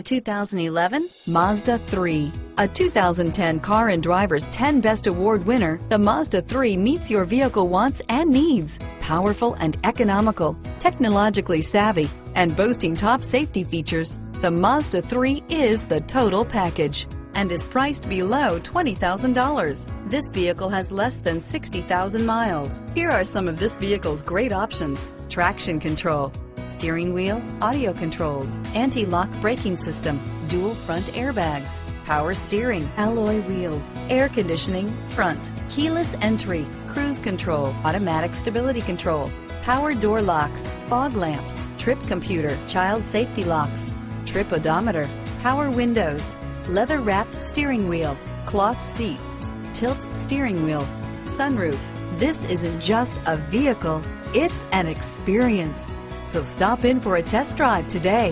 The 2011 Mazda 3. A 2010 Car and Driver's 10 Best Award winner, the Mazda 3 meets your vehicle wants and needs. Powerful and economical, technologically savvy, and boasting top safety features, the Mazda 3 is the total package and is priced below $20,000. This vehicle has less than 60,000 miles. Here are some of this vehicle's great options: traction control, steering wheel audio controls, anti-lock braking system, dual front airbags, power steering, alloy wheels, air conditioning, front, keyless entry, cruise control, automatic stability control, power door locks, fog lamps, trip computer, child safety locks, trip odometer, power windows, leather wrapped steering wheel, cloth seats, tilt steering wheel, sunroof. This isn't just a vehicle, it's an experience. So stop in for a test drive today.